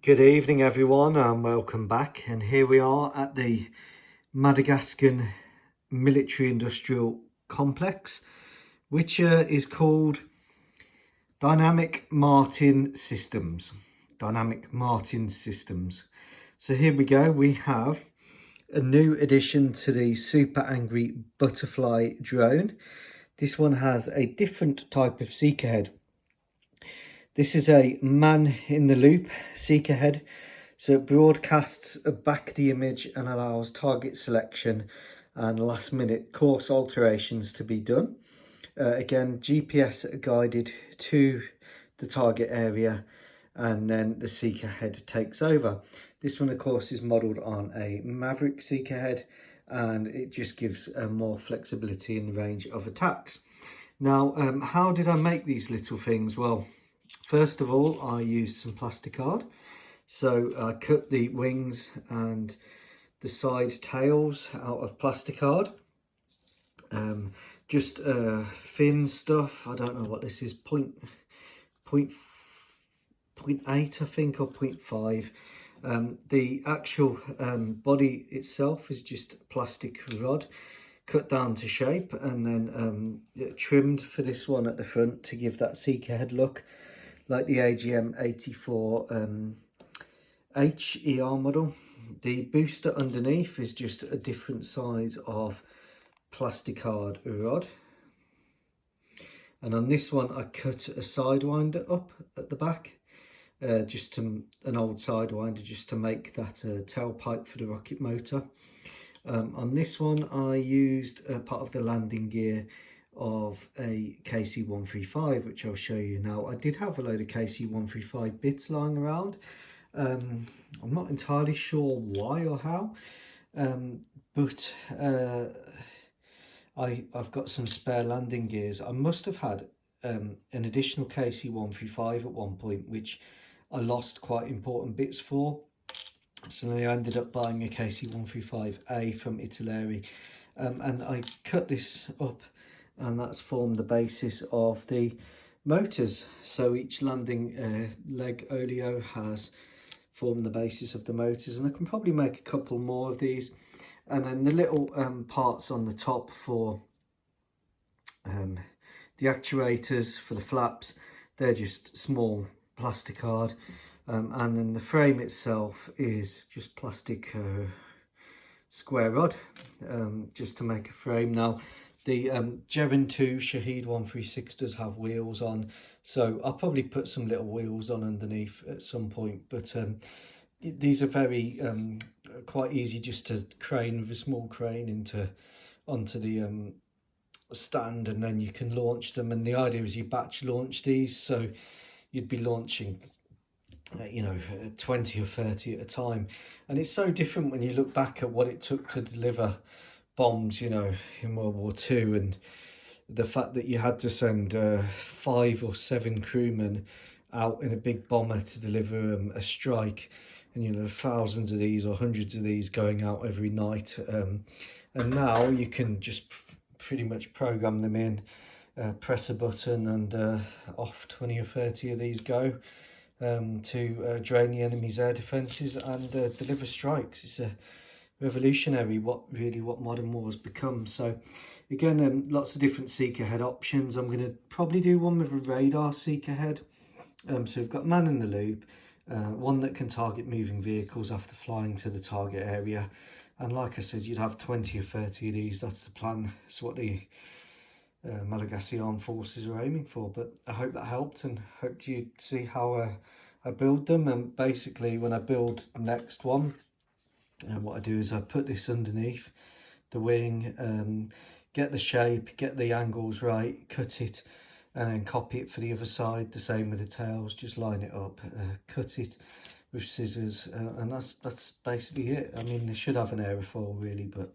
Good evening everyone and welcome back, and here we are at the Madagascan military industrial complex, which is called Dynamic Martin Systems. So here we go, we have a new addition to the Super Angry Butterfly drone. This one has a different type of seeker head. This is a man-in-the-loop seeker head, so it broadcasts back the image and allows target selection and last-minute course alterations to be done. Again, GPS guided to the target area, and then the seeker head takes over. This one, of course, is modelled on a Maverick seeker head, and it just gives more flexibility in the range of attacks. Now, how did I make these little things? Well, first of all, I used some plastic card. So I cut the wings and the side tails out of plastic card. Just thin stuff. I don't know what this is, 0.8 I think, or 0.5. The actual body itself is just plastic rod cut down to shape, and then trimmed for this one at the front to give that seeker head look like the AGM-84 HER model. The booster underneath is just a different size of plastic card rod, and on this one I cut a sidewinder up at the back, just an old sidewinder, just to make that tailpipe for the rocket motor. On this one I used part of the landing gear of a KC-135, which I'll show you now. I did have a load of KC-135 bits lying around. I'm not entirely sure why or how, but I've got some spare landing gears. I must have had an additional KC-135 at one point, which I lost quite important bits for. So I ended up buying a KC-135A from Italy, and I cut this up, and that's formed the basis of the motors. So each landing leg oleo has formed the basis of the motors, and I can probably make a couple more of these. And then the little parts on the top for the actuators for the flaps, they're just small plastic card, and then the frame itself is just plastic square rod, just to make a frame. Now the Jevin 2 Shaheed 136 does have wheels on, so I'll probably put some little wheels on underneath at some point, but these are very quite easy just to crane with a small crane onto the stand, and then you can launch them. And the idea is you batch launch these, so you'd be launching 20 or 30 at a time. And it's so different when you look back at what it took to deliver bombs, in World War II, and the fact that you had to send 5 or 7 crewmen out in a big bomber to deliver a strike, and thousands of these or hundreds of these going out every night. And now you can just pretty much program them in, press a button, and off 20 or 30 of these go to drain the enemy's air defences and deliver strikes. It's a revolutionary what modern war has become. So again, lots of different seeker head options. I'm going to probably do one with a radar seeker head. So we've got man in the loop, one that can target moving vehicles after flying to the target area, and like I said, you'd have 20 or 30 of these. That's the plan. That's what the Madagascar Armed Forces are aiming for. But I hope that helped, and hope you see how I build them. And basically when I build the next one, what I do is I put this underneath the wing, get the shape, get the angles right, cut it, and then copy it for the other side. The same with the tails, just line it up, cut it with scissors, and that's basically it. I mean, they should have an aerofoil really, but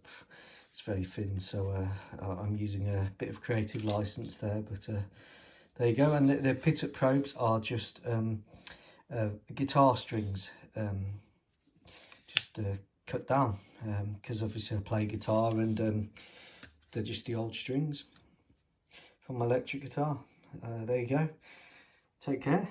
it's very thin, so I'm using a bit of creative license there. But there you go. And the pit-up probes are just guitar strings, just cut down, because obviously I play guitar, and they're just the old strings from my electric guitar. There you go. Take care.